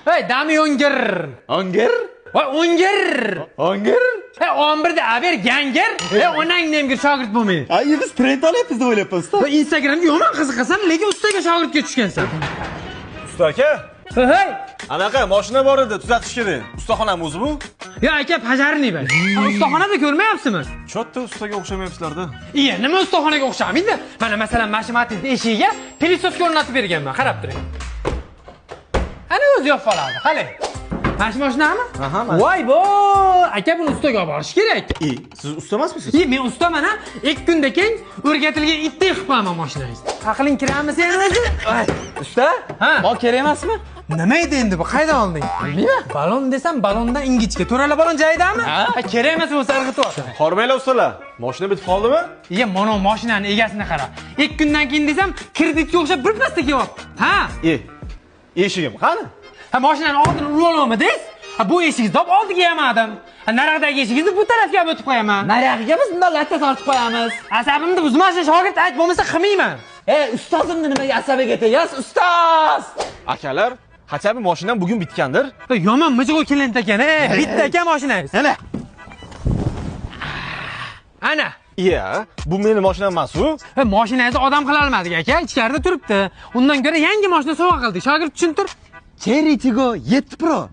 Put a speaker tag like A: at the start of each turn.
A: Hey, dami o'ngir.
B: Onger?
A: Voy, o'ngir.
B: Onger?
A: Hey, 11da aber gangir. Hey, onang nemgir shogird bo'lmaydi.
B: Ay, biz trend olyapmiz deb o'ylayapmiz usta.
A: Va Instagramga yomon qiziqasan, lekin ustaga shogirdga tushgansan.
B: Usta aka,
A: Hey.
B: anaqa mashina bor edi, tuzatish kerak. Ustaxonami o'zi bu?
A: Yo, aka, pajarniy bak. Ustaxonada ko'rmayapsizmi?
B: Cho'tta ustaga o'xshamayapsizlar-da.
A: Iya, nima ustaxonaga o'xshamaydi? Mana masalan, mashinaning eshigiga pilisoska o'rnatib berganman, qarab turing. Ana o'zi yopib oladi, qarang. Mana shu mashinami?
B: Aha, mana.
A: Voy bo, aka buni ustaga olib borish kerak.
B: Siz usta emasmisiz?
A: Men ustaman ha. 2 kunda keyin o'rgatilgan itdek qilib qo'yaman mashinangizni. Aqling kirami sen o'zi?
B: Usta?
A: Ha.
B: Mol kerak emasmi?
A: Nima edi endi bu? Qaydan olding? Bilmayman. Balon desam, balondan ingichka. To'rala balon joyidami? Ha, kerak emas bo'lsa irg'itib ol.
B: Qormaylar ustalar. Mashina bitib qoldimi?
A: Iya, mana mashinaning egasini qara. 2 kundan keyin desam, kreditga o'xshab bir pasda kelyapti. Ha?
B: Eshigim qani?
A: Ha, mashinani oldini urib olmadingiz? Ha, bu eshigingizni top oldiga yamadim. Ha, narig'dagi eshigingizni bu tarafga olib o'tib qo'yaman.
C: Nariyog'iga biz bundan latta tortib qo'yamiz.
A: Asabimni buzmasin, shogird, ayt bo'lmasa qilmayman.
C: Ustozimni nimaga asabiga tegasiz? Ustoz!
B: Akalar, hachabi mashinam bugun bitgandir.
A: Yomon mijg'u kelin ekan, bitta ekan mashinangiz. Ana.
B: Iya, bu meni mashinam emas-ku.
A: Mashinangizni odam qila olmadik aka, ichkarida turibdi. Undan ko'ra yangi mashina sovg'a qildik. Shogird tushuntir.
C: Cherry Tiggo 7 Pro.